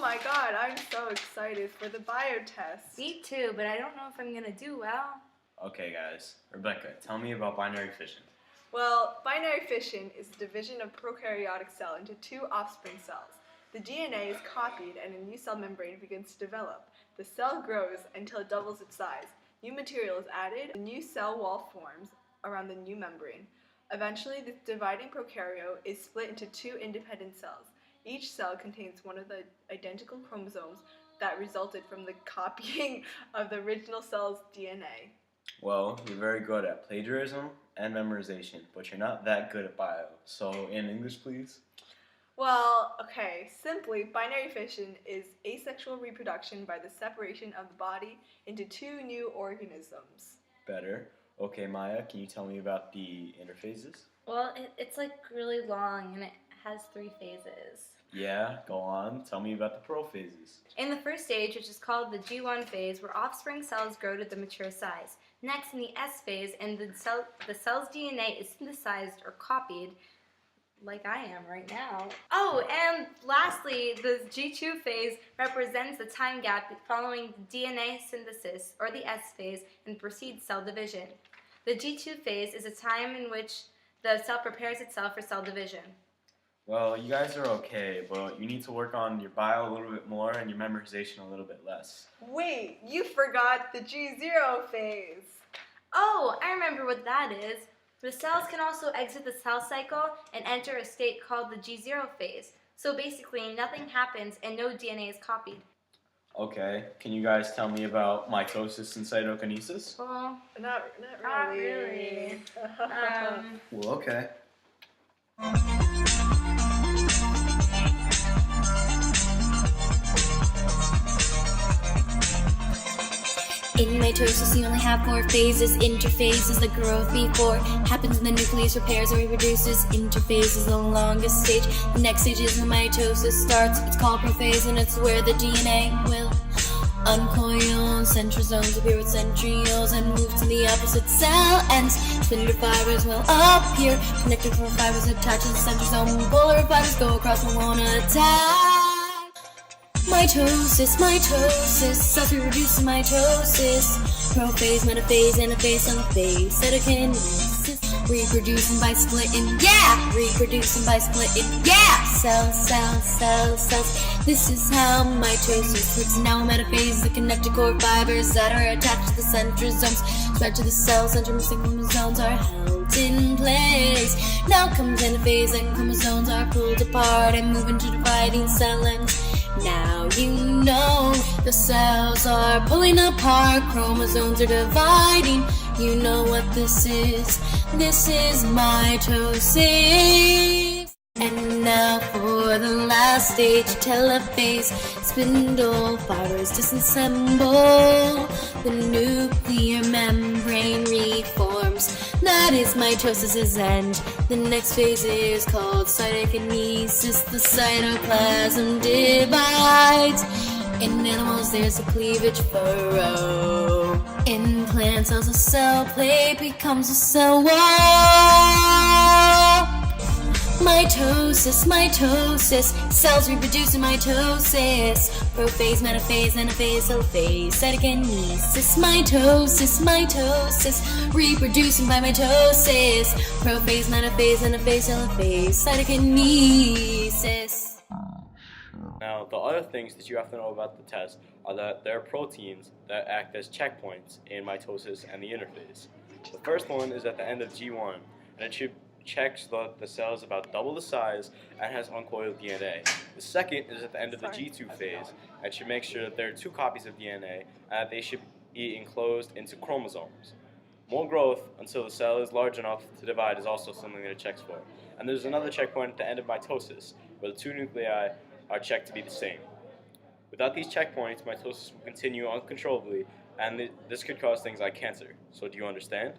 my god, I'm so excited for the bio test. Me too, but I don't know if I'm gonna do well. Okay, guys. Rebecca, tell me about binary fission. Well, binary fission is the division of prokaryotic cell into two offspring cells. The DNA is copied and a new cell membrane begins to develop. The cell grows until it doubles its size. New material is added, a new cell wall forms around the new membrane. Eventually, the dividing prokaryote is split into two independent cells. Each cell contains one of the identical chromosomes that resulted from the copying of the original cell's DNA. Well, you're very good at plagiarism and memorization, but you're not that good at bio. So, in English, please. Well, okay, simply, binary fission is asexual reproduction by the separation of the body into two new organisms. Better. Okay, Maya, can you tell me about the interphases? Well, it's like really long and it has 3 phases. Yeah, go on. Tell me about the prophases. In the first stage, which is called the G1 phase, where offspring cells grow to the mature size. Next, in the S phase, and the cell's DNA is synthesized or copied, like I am right now. Oh, and lastly, the G2 phase represents the time gap following DNA synthesis, or the S phase, and precedes cell division. The G2 phase is a time in which the cell prepares itself for cell division. Well, you guys are okay, but you need to work on your bio a little bit more and your memorization a little bit less. Wait, you forgot the G0 phase. Oh, I remember what that is. The cells can also exit the cell cycle and enter a state called the G0 phase. So basically, nothing happens and no DNA is copied. Okay, can you guys tell me about mitosis and cytokinesis? Well, Not really. Well, okay. In mitosis, you only have 4 phases. Interphase is the growth before happens in the nucleus, repairs or reproduces. Interphase is the longest stage. The next stage is when mitosis starts. It's called prophase, and it's where the DNA will uncoil. Centrosomes appear with centrioles and move to the opposite cell ends. Spindle fibers will appear, connected core fibers attached to the centrosome. Polar fibers go across and won't attach. Mitosis, cells reproduce in mitosis. Prophase, metaphase, anaphase, telophase, cytokinesis. Reproducing by splitting, yeah! Reproducing by splitting, yeah! Cells. This is how mitosis works. Now metaphase, the connected core fibers that are attached to the centrosomes spread to the cell center. Missing chromosomes are held in place. Now comes anaphase, and chromosomes are pulled apart and move into dividing cell ends. Now you know the cells are pulling apart, chromosomes are dividing. You know what this is. This is mitosis. And now for the last stage, telophase. Spindle fibers disassemble. The nuclear membrane reforms. That is mitosis's end. The next phase is called cytokinesis. The cytoplasm divides. In animals, there's a cleavage furrow. In plant cells, a cell plate becomes a cell wall. Mitosis, cells reproduce in mitosis. Prophase, metaphase, anaphase, telophase, cytokinesis. Mitosis, reproducing by mitosis. Prophase, metaphase, anaphase, telophase, cytokinesis. Now, the other things that you have to know about the test are that there are proteins that act as checkpoints in mitosis and the interphase. The first one is at the end of G1, and it checks that the cell is about double the size and has uncoiled DNA. The second is at the end of the G2 phase, and it should make sure that there are 2 copies of DNA and that they should be enclosed into chromosomes. More growth until the cell is large enough to divide is also something that it checks for. And there's another checkpoint at the end of mitosis, where the 2 nuclei are checked to be the same. Without these checkpoints, mitosis will continue uncontrollably, and this could cause things like cancer. So do you understand?